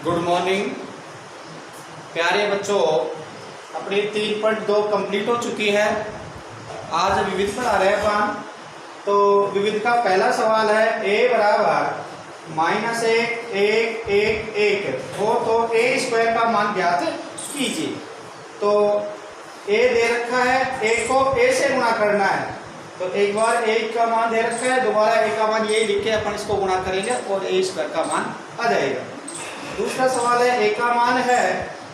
Good morning प्यारे बच्चों। अपनी 3.2 कंप्लीट हो चुकी है। आज विविध पढ़ा रहे हैं अपन। तो विविध का पहला सवाल है a बराबर -1 हो तो a स्क्वायर का मान ज्ञात कीजिए। तो a दे रखा है, a को a से गुणा करना है। तो एक बार a का मान दे रखा है, दोबारा a का मान ये लिख के अपन इसको गुणा करेंगे और a स्क्वायर का मान आ जाएगा। दूसरा सवाल है a का मान है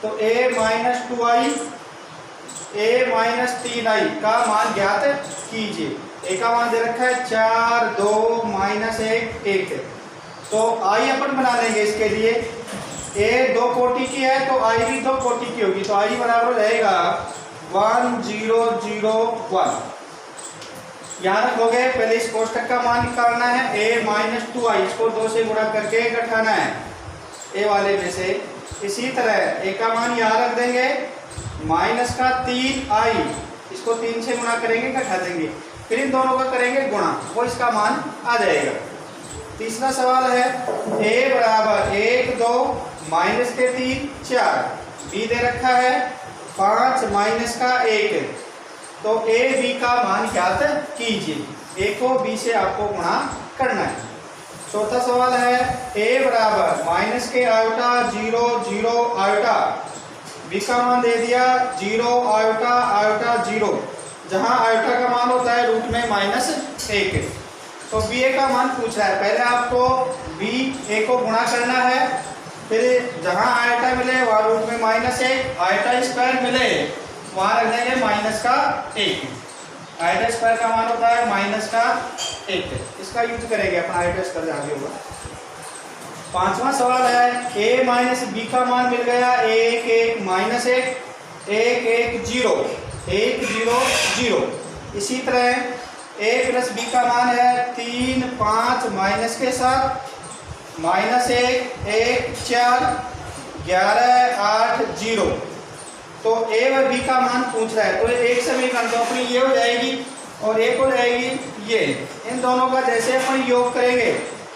तो a - 2i a - 3i का मान ज्ञात कीजिए। a का मान दे रखा है 4 2 -1 1। तो i अपन बना लेंगे इसके लिए। a 2 कोटि की है तो i भी 2 कोटि की होगी। तो i बराबर रहेगा 1 0 0 1। यहाँ रखोगे, पहले इस कोष्ठक का मान निकालना है a - 2i, इसको 2 से गुणा करके घटाना है ए वाले में से। इसी तरह ए का मान यहाँ रख देंगे, माइनस का 3i, इसको 3 से गुणा करेंगे घटा देंगे, फिर इन दोनों का करेंगे गुणा, वो इसका मान आ जाएगा। तीसरा सवाल है a बराबर 1 2 -3 4, b दे रखा है 5 -1। तो a b का मान ज्ञात कीजिए। a को b से आपको गुणा करना है। चौथा सवाल है a बराबर माइनस के आयोटा 0 0 आयोटा, b का मान दे दिया 0 आयोटा आयोटा 0, जहां आयोटा का मान होता है रूट में -1। तो ba का मान पूछ रहा है। पहले आपको ba को गुणा करना है, फिर जहां आयोटा मिले वहां रूट में -1, आयोटा स्क्वायर मिले वहां रख देंगे -1। आयोटा स्क्वायर का मान होता है -1। इसका यूज करेंगे अपन, आयोटा स्क्वायर जहाँ भी होगा। पांचवा सवाल है a - b का मान मिल गया 1 1 -1 1 1 0 1 0 0। इसी तरह a + b का मान है 3 5 माइनस के साथ -1 1 4 11 8 0। तो a और b का मान पूछ रहा है। तो एक समीकरण तो अपनी ये हो जाएगी और एक हो जाएगी ये। इन दोनों का जैसे अपन योग करेंगे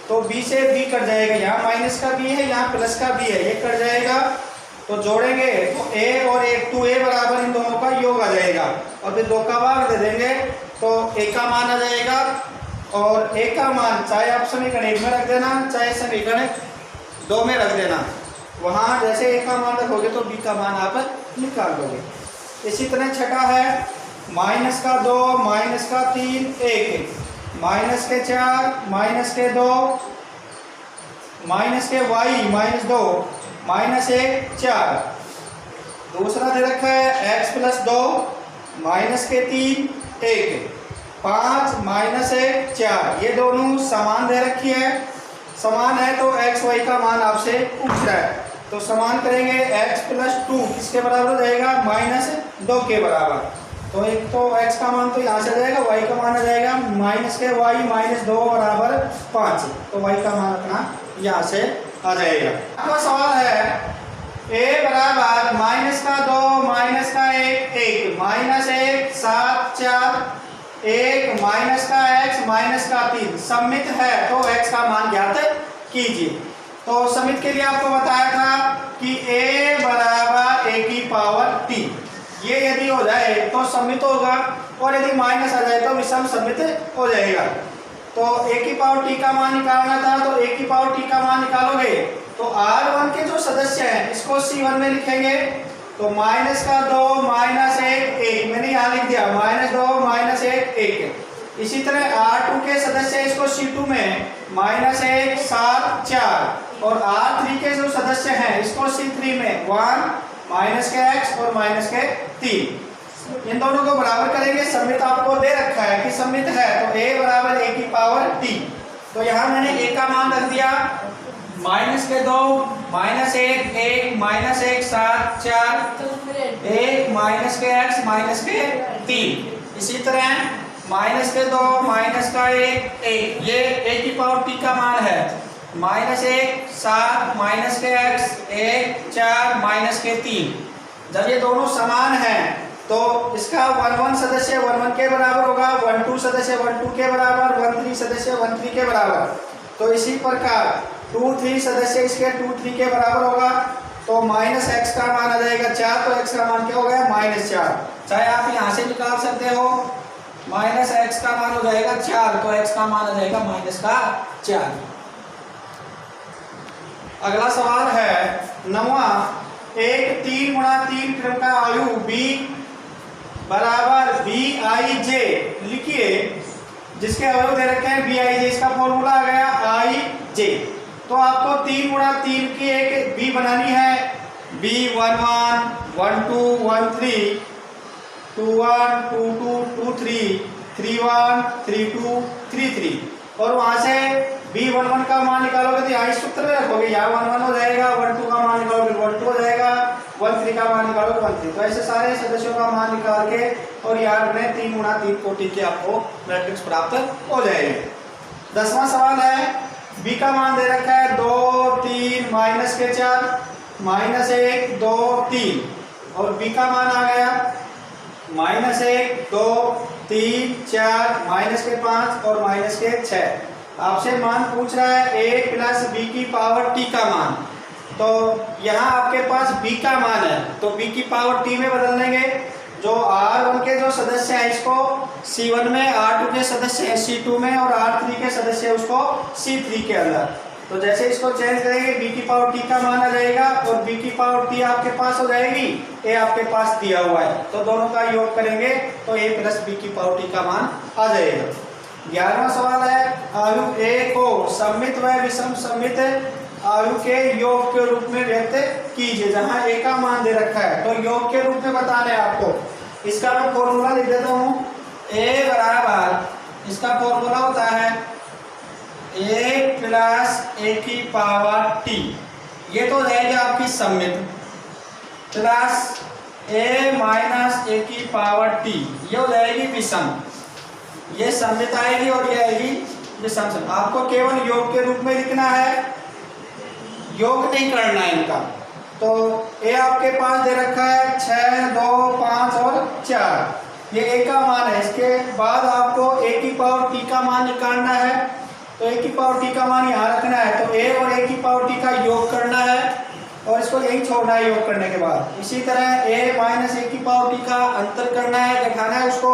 तो b से b कट जाएगा, यहाँ माइनस का b है, यहाँ प्लस का b है, ये कट जाएगा। तो जोड़ेंगे तो a और 2a बराबर इन दोनों का योग आ जाएगा और फिर 2 का भाग दे देंगे तो a का मान आ जाएगा। और a का मान चाहे आप समीकरण 1 में रख देना, चाहे समीकरण 2 में रख देना। वहां जैसे a का मान रखोगे तो b का मान आप निकाल दोगे। इसी तरह छठा है -2 -3 1 -4 -2 -y -2 -1 4। दूसरा दे रखा है x + 2 -3 1 5 -1 4। ये दोनों समान दे रखी है। समान है तो x y का मान आपसे पूछ रहा है। तो समान करेंगे x + 2 किसके बराबर हो जाएगा -2 के बराबर। तो एक तो x का मान तो यहाँ से आ जाएगा, y का मान आ जाएगा -y -2 बराबर 5। तो y का मान अपना यहाँ से आ जाएगा। अगला सवाल है a बराबर -2 -1 1 -1 7 4 1 -x -3 सममित है तो x का मान ज्ञात कीजिए। तो सममित के लिए आपको बताया था कि a बराबर a की पावर t, ये यदि हो जाए तो सममित होगा और यदि माइनस आ जाए तो विषम सममित हो जाएगा। तो a की पावर t का मान निकालना था, तो a की पावर t का मान निकालोगे तो R1 के जो सदस्य हैं इसको C1 में लिखेंगे। तो -2 -1 1 मैंने यहाँ लिख दिया, -2 -1 1। इसी तरह R2 के सदस्य इसको C2 में -1 7 4 और R3 के जो सदस्य हैं इसको C3 में 1 -x और -3। इन दोनों को बराबर करेंगे। सममित आपको दे रखा है कि सममित है तो a बराबर a की पावर t। तो यहाँ मैंने a का मान रख दिया -2 -1 1 -1 7 4 1 -x -3। इसी तरह -2 -1 1, ये a की पावर t का मान है। -1 7 -x 1 4 -3। जब ये दोनों समान हैं तो इसका 1 1 सदस्य 1 1 के बराबर होगा, 1 2 सदस्य 1 2 के बराबर, 1 3 सदस्य 1 3 के बराबर। तो इसी प्रकार 2 3 सदस्य इसके 2 3 के बराबर होगा, तो माइनस एक्स का मान आ जाएगा 4, तो एक्स का मान क्या हो गया -4। चाहे आप यहाँ से निकाल सकते हो, माइनस एक्स का मान हो जाएगा 4, तो एक्स का मान आ जाएगा -4। अगला सवाल है 9वां, एक 3 गुणा 3 क्रम का आयु b बराबर Bij लिखिए, जिसके अवयव दे रखे हैं Bij, इसका फॉर्मूला आ गया Ij। तो आपको 3 गुणा 3 की एक b बनानी है, b11 12 13 21 22 23 31 32 33, और वहां से b11 का मान निकालोगे तो यहाँ इस सूत्र में रखोगे, यहाँ 11 हो जाएगा, 12 का मान निकालोगे 12 हो जाएगा, 13 का मान निकालोगे 13। तो ऐसे सारे सदस्यों का मान निकाल के और यहाँ में 3 गुणा 3 कोटि के आपको मैट्रिक्स प्राप्त हो जाएगी। 10वां सवाल है, b का मान दे रखा है 2 3 -4 -1 2 3, और b का मान आ गया -1 2 3 4 -5 और -6। आपसे मान पूछ रहा है a प्लस b की पावर t का मान, तो यहाँ आपके पास b का मान है, तो b की पावर t में बदल देंगे। जो r1 के जो सदस्य हैं इसको c1 में, r2 के सदस्य हैं c2 में, और r3 के सदस्य हैं उसको c3 के अंदर। तो जैसे इसको चेंज करेंगे b की पावर t का मान आ जाएगा, और b की पावर t आपके पास हो जाएगी, a आपके पास दिया हुआ है, तो दोनों का योग करेंगे तो a प्लस b की पावर t का मान आ जाएगा। 11वां सवाल है, आयु a को सममित व विषम सममित आयु के योग के रूप में व्यक्त कीजिए। जहां a का मान दे रखा है तो योग के रूप में बताना है आपको। इसका मैं फॉर्मूला लिख देता हूँ, a बराबर, इसका फॉर्मूला होता है a प्लस a की पावर t, ये तो हो जाएगी आपकी सममित, प्लस a माइनस a की पावर t, ये हो जाएगी विषम। ये सममित आएगी और ये आएगी विषम। आपको केवल योग के रूप में लिखना है, योग नहीं करना है इनका। तो a आपके पास दे रखा है 6 2 5 और 4, ये a का मान है। इसके बाद आपको a की पावर t का मान निकालना है, तो a की पावर t का मान यहाँ रखना है, तो a और a की पावर t का योग करना है और इसको यही छोड़ना है योग करने के बाद। इसी तरह a माइनस a की पावर t का अंतर करना है, दिखाना है उसको,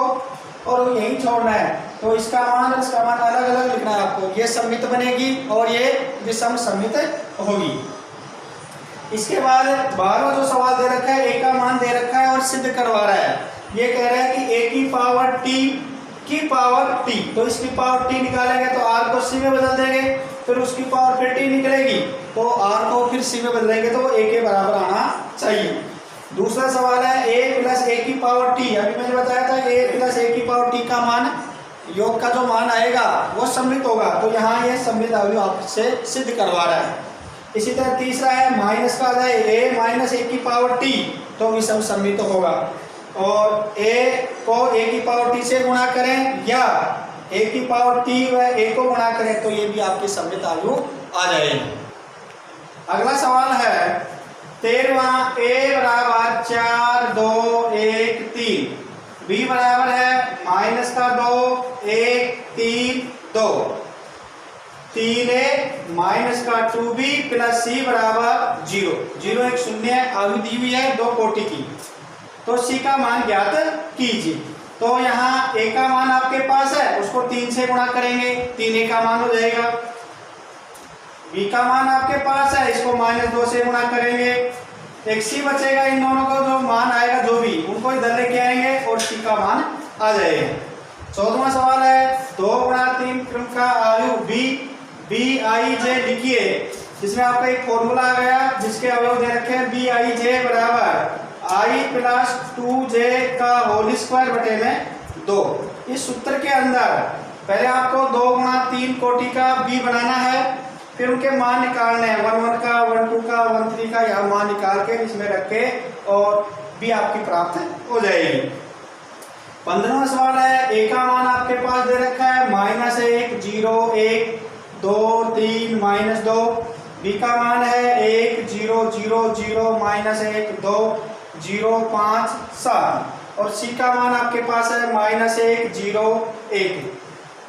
और यही छोड़ना है। तो इसका मान और इसका मान अलग अलग लिखना है आपको, ये सममित बनेगी और ये विषम सममित होगी। इसके बाद 12वां जो सवाल दे रखा है, a का मान दे रखा है और सिद्ध करवा रहा है। ये कह रहा है कि a की पावर t की पावर t, तो इसकी पावर t निकालेंगे तो r को c में बदल देंगे, फिर उसकी पावर फिर t निकलेगी तो r को फिर c में बदलेंगे तो a के बराबर आना चाहिए। दूसरा सवाल है a प्लस a की पावर t, अभी मैंने बताया था a प्लस a की पावर t का मान, योग का जो मान आएगा वो सममित होगा, तो यहाँ ये सममित आयु आपसे सिद्ध करवा रहा है। इसी तरह तीसरा है माइनस का है a माइनस a की पावर t, तो विषम सममित होगा, और a को a की पावर t से गुणा करें या a की पावर t व a को गुणा करें तो ये भी आपकी सममित आयु आ जाएगी। अगला सवाल है 13वां, a बराबर 4 2 1 3, b बराबर है माइनस का 2 1 3 2, 3a माइनस का 2b प्लस c बराबर 0 0 एक शून्य आयु दी हुई है 2 कोटि की, तो c का मान ज्ञात कीजिए। तो यहाँ a का मान आपके पास है, उसको 3 से गुणा करेंगे, 3a का मान हो जाएगा। b का मान आपके पास है, इसको -2 से गुणा करेंगे, एक c बचेगा। इन दोनों को जो मान आएगा जो भी, उनको इधर लेके आएंगे और c का मान आ जाएगा। 14वां सवाल है 2 गुणा 3 क्रम का आयु Bij लिखिए, जिसमें आपका एक फॉर्मूला आ गया जिसके अवयव दे रखे हैं Bij बराबर i प्लस 2j का होल स्क्वायर बटे में 2। इस सूत्र के अंदर पहले आपको 2 गुणा 3 कोटि का b बनाना है, फिर उनके मान निकालने हैं, 1 का 1 का 1 का, यहाँ मान निकाल के इसमें रख के और b आपकी प्राप्त हो जाएगी। 15वां सवाल है a का मान आपके पास दे रखा है -1 0 1 2 3 -2, b का मान है 1 0 0 0 -1 2 0 5 7, और c का मान आपके पास है -1 0 1।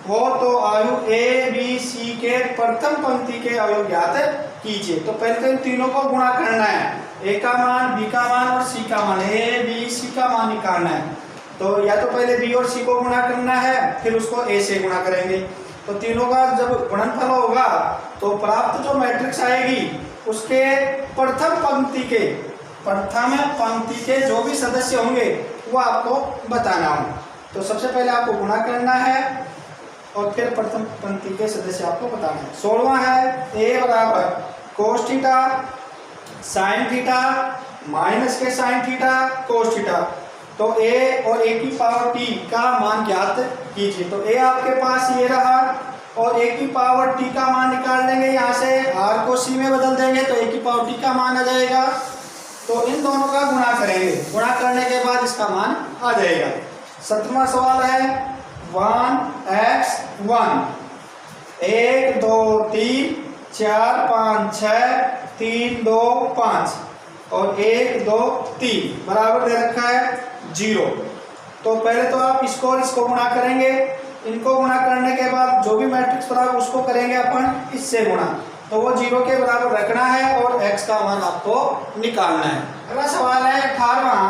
हो तो आयु ए बी सी के प्रथम पंक्ति के अवयव ज्ञात कीजिए। तो पहले तो इन तीनों को गुणा करना है, ए का मान, बी का मान और सी का मान, ए बी सी का मान निकालना है। तो या तो पहले बी और सी को गुणा करना है, फिर उसको ए से गुणा करेंगे। तो तीनों का जब गुणनफल होगा तो प्राप्त जो मैट्रिक्स आएगी उसके प्रथम पंक्ति के जो भी सदस्य होंगे वो आपको बताना हो। तो सबसे पहले आपको गुणा करना है और फिर प्रथम पंक्ति के सदस्य आपको बताना है। 16वां है ए बराबर cos theta sine theta minus के साइन थीटा कोस थीटा। तो ए और ए की पावर टी का मान ज्ञात कीजिए। तो ए आपके पास ये रहा और ए की पावर टी का मान निकाल लेंगे, यहाँ से आर को सी में बदल देंगे तो ए की पावर टी का मान आ जाएगा। तो इन दोनों का गुणा करेंगे, गुणा करने के बाद इसका मान आ जाएगा। 17वां सवाल है 1x1 1 2 3 4 5 6 3 2 5 और 1 2 3 बराबर दे रखा है 0। तो पहले तो आप इसको गुणा करेंगे, इनको गुणा करने के बाद जो भी मैट्रिक्स बराबर उसको करेंगे अपन इससे गुणा, तो वो 0 के बराबर रखना है और x का मान आपको निकालना है। अगला सवाल है 18वां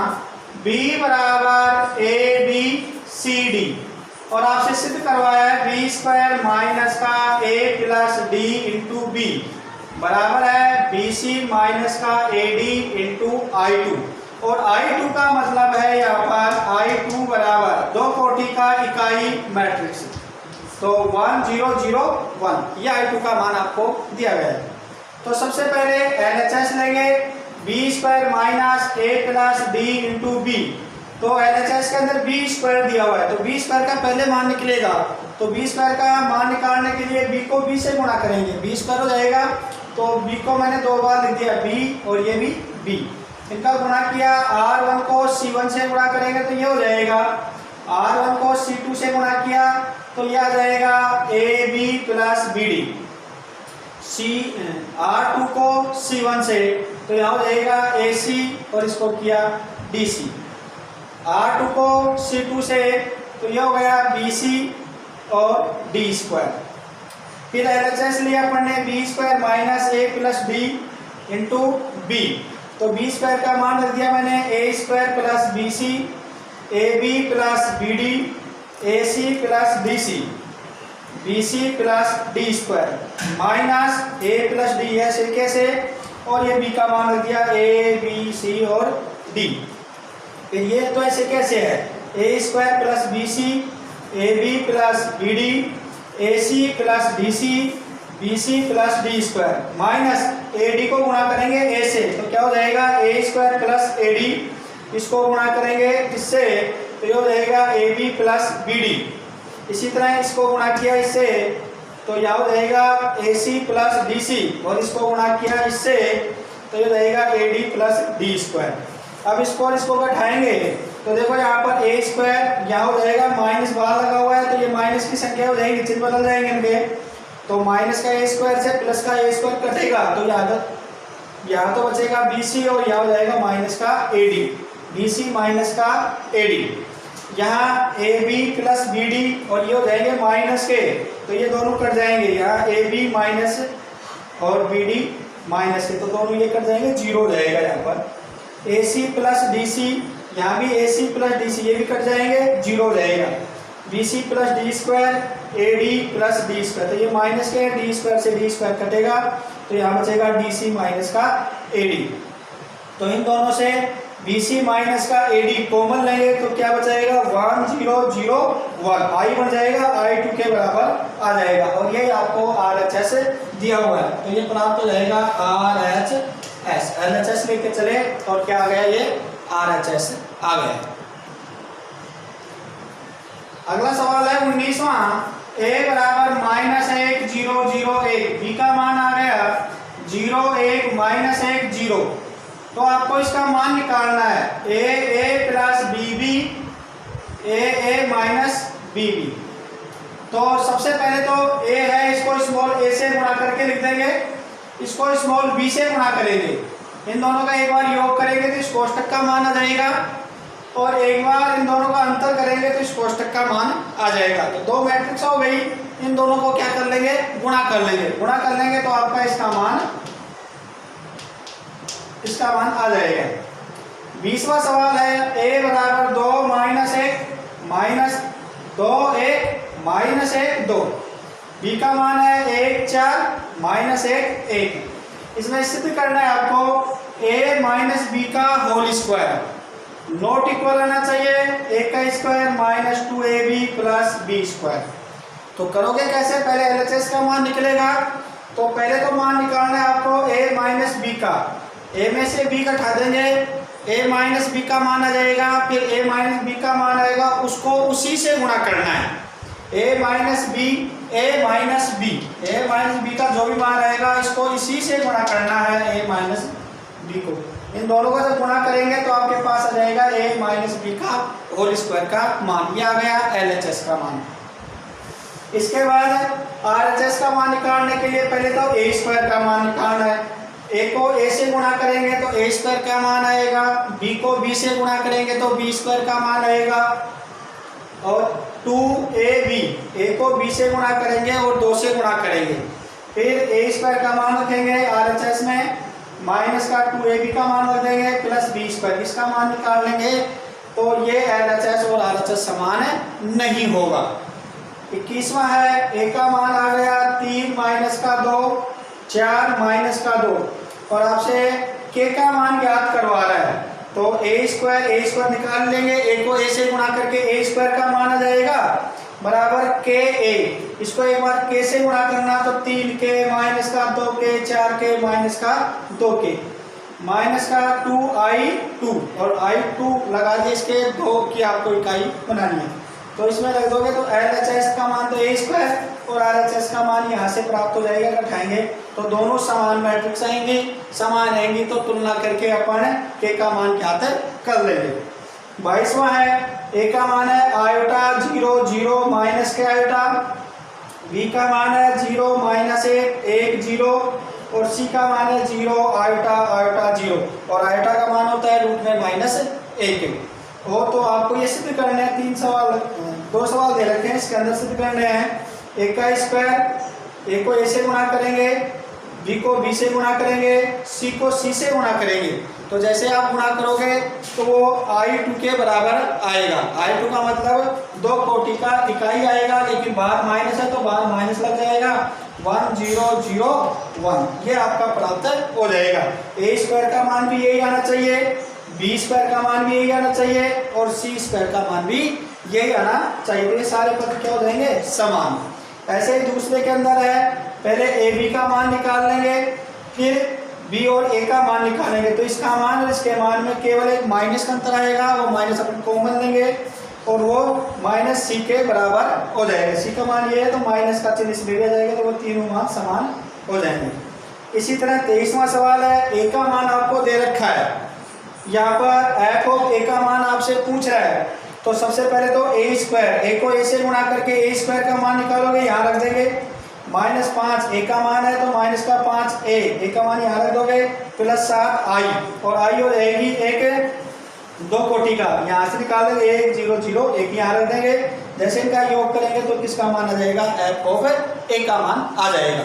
b बराबर ए बी सी डी और आपसे सिद्ध करवाया है बी स्क्वायर माइनस का A plus D into B बराबर है बी सी माइनस का A D into I two. और I2 का मतलब है यहाँ पर I2 बराबर दो कोटि का इकाई मैट्रिक्स, तो 1 0 0 1 ये I2 का मान आपको दिया गया है। तो सबसे पहले LHS लेंगे B square minus A plus D into B. तो LHS के अंदर बी स्क्वायर दिया हुआ है तो बी स्क्वायर का पहले मान निकलेगा। तो बी स्क्वायर का मान निकालने के लिए बी को बी से गुणा करेंगे, बी स्क्वायर हो जाएगा। तो बी को मैंने 2 बार लिख दिया, बी और ये भी बी, इनका गुणा किया। R1 को C1 से गुणा करेंगे तो ये हो जाएगा, R1 को C2 से गुणा किया तो ये आ जाएगा AB प्लस BD। R2 को C1 से तो यह हो जाएगा AC और इसको किया DC। R2 को C2 से तो यह हो गया BC और D स्क्वायर। फिर LHS लिया अपन ने B square minus A plus D into B. तो बी स्क्वायर का मान रख दिया मैंने A square plus B C, A B plus B D, A C plus D C, B C plus D square minus A plus D है सिरके से और ये बी का मान रख दिया ए बी सी और डी। फिर ये तो ऐसे कैसे है A square plus B C, A B plus B D, A C plus D C, B C plus D square minus A D को गुणा करेंगे ए से तो क्या हो जाएगा A square plus A D, इसको गुणा करेंगे इससे तो ये हो जाएगा A B plus B D. इसी तरह इसको गुणा किया इससे तो यह हो जाएगा ए सी प्लस डी सी और इसको गुणा किया इससे तो ये रहेगा ए डी प्लस डी स्क्वायर। अब इसको और इसको घटाएंगे तो देखो यहाँ पर ए स्क्वायर यहाँ हो जाएगा माइनस बाहर लगा हुआ है तो ये माइनस की संख्या हो जाएगी, चिन्ह बदल जाएंगे इनके। तो माइनस का ए स्क्वायर से प्लस का ए स्क्वायर कटेगा तो यहाँ तो बचेगा बी सी और यहाँ हो जाएगा माइनस का A D, B C minus का ए डी। यहाँ A B plus B D और ये हो जाएंगे माइनस के तो ये दोनों कट जाएंगे, यहाँ ए बी माइनस और बी डी माइनस के तो दोनों ये कट जाएंगे, जीरो हो जाएगा। यहाँ पर ए सी प्लस डी सी, यहाँ भी ए सी प्लस डी सी ये भी कट जाएंगे, जीरो हो जाएगा। B C plus D square A D plus D square तो ये माइनस के डी स्क्वायर से डी स्क्वायर कटेगा तो यहाँ बचेगा डी सी माइनस का ए डी। तो इन दोनों से बी सी माइनस का ए डी कॉमन लेंगे तो क्या बचाएगा 1 0 0 1 आई बन जाएगा, I2 के बराबर आ जाएगा और ये आपको RHS दिया हुआ है तो ये प्राप्त हो जाएगा RHS। LHS लेके चले और क्या आ गया ये RHS आ गया। अगला सवाल है 19वां ए बराबर -1 0 0 1 बी का मान आ गया 0 1 -1 0 तो आपको इसका मान निकालना है ए प्लस बी बी ए माइनस बी बी। तो सबसे पहले तो ए है इसको स्मॉल ए से गुणा करके लिख देंगे, इसको स्मॉल बी से गुणा करेंगे, इन दोनों का एक बार योग करेंगे तो इस कोष्टक का मान आ जाएगा और एक बार इन दोनों का अंतर करेंगे तो इस कोष्टक का मान आ जाएगा। तो दो मैट्रिक्स हो गई, इन दोनों को क्या कर लेंगे, गुणा कर लेंगे। गुणा कर लेंगे तो आपका इसका मान आ जाएगा। 20वां सवाल है a बराबर 2 माइनस 1 माइनस 2 1 माइनस 1 2। b का मान है 1 4 माइनस 1 1। इसमें सिद्ध करना है आपको a माइनस बी का होल स्क्वायर नॉट इक्वल आना चाहिए a का square minus 2ab plus b square. तो करोगे कैसे, पहले LHS का मान निकलेगा। तो पहले तो मान निकालना है आपको a माइनस बी का, a में से b घटा देंगे, a माइनस बी का मान आ जाएगा, फिर a माइनस बी का मान आएगा, उसको उसी से गुणा करना है। a माइनस बी का जो भी मान आएगा इसको इसी से गुणा करना है a माइनस बी को। इन दोनों को जब गुणा करेंगे तो आपके पास आ जाएगा a माइनस बी का होल स्क्वायर का मान। ये आ गया LHS का मान। इसके बाद RHS का मान निकालने के लिए पहले तो a स्क्वायर का मान निकालना है। a को a से गुणा करेंगे तो a स्क्वायर का मान आएगा, b को b से गुणा करेंगे तो b स्क्वायर का मान आएगा, और 2ab, a को b से गुणा करेंगे और 2 से गुणा करेंगे। फिर a स्क्वायर का मान रखेंगे RHS में, माइनस का 2ab का मान रख देंगे, प्लस b स्क्वायर, इसका मान निकाल लेंगे। तो ये LHS और RHS समान नहीं होगा। 21वां है, a का मान आ गया 3 माइनस का 2 4 माइनस का 2, और आपसे k का मान ज्ञात करवा रहा है। तो a स्क्वायर निकाल लेंगे, a को a से गुणा करके a स्क्वायर का मान आ जाएगा बराबर ka। इसको एक बार k से गुणा करना तो 3k माइनस का 2k 4k माइनस का 2k माइनस का 2i2, और i2 लगा दिए, इसके 2 की आपको इकाई बनानी है। तो इसमें रख दोगे तो LHS का मान तो a स्क्वायर और RHS का मान यहाँ से प्राप्त हो जाएगा। घटाएंगे तो दोनों समान मैट्रिक्स आएंगी, समान आएंगी तो तुलना करके अपन k का मान ज्ञात कर लेंगे। 22वां है, a का मान है आयोटा 0 0 माइनस के आयोटा, b का मान है 0 माइनस 1 1 0, और c का मान है 0 आयोटा आयोटा 0, और आयोटा का मान होता है रूट में माइनस 1। और तो आपको ये सिद्ध करने हैं, 2 सवाल दे रखे हैं, इसके अंदर सिद्ध करने हैं। a का स्क्वायर, a को a से गुणा करेंगे, b को b से गुणा करेंगे, c को c से गुणा करेंगे। तो जैसे आप गुणा करोगे तो वो i2 के बराबर आएगा। i2 का मतलब 2 कोटि का इकाई आएगा, लेकिन बाहर माइनस है तो बाहर माइनस लग जाएगा, 1 0 0 1, ये आपका प्राप्त हो जाएगा। a स्क्वायर का मान भी यही आना चाहिए, b स्क्वायर का मान भी यही आना चाहिए, और c स्क्वायर का मान भी यही आना चाहिए। तो ये सारे पद क्या हो जाएंगे, समान। ऐसे ही दूसरे के अंदर है, पहले ab का मान निकाल लेंगे, फिर b और a का मान निकालेंगे। तो इसका मान और इसके मान में केवल एक माइनस का अंतर आएगा, वो माइनस अपन कॉमन लेंगे और वो माइनस c के बराबर हो जाएगा। c का मान ये है तो माइनस का चिन्ह इसमें आ जाएगा, तो वो तीनों मान समान हो जाएंगे। इसी तरह 23वां सवाल है, a का मान आपको दे रखा है, यहाँ पर f ऑफ a का मान आपसे पूछ रहा है। तो सबसे पहले तो a स्क्वायर, a को a से गुणा करके a स्क्वायर का मान निकालोगे, यहाँ रख देंगे, माइनस 5 a का मान है तो माइनस का 5a का मान यहाँ रख दोगे, प्लस 7i, और i हो जाएगी एक 2 कोटि का, यहाँ से निकाल देंगे 1 0 0 1 यहाँ रख देंगे। जैसे इनका योग करेंगे तो किसका मान आ जाएगा, f ऑफ a का मान आ जाएगा।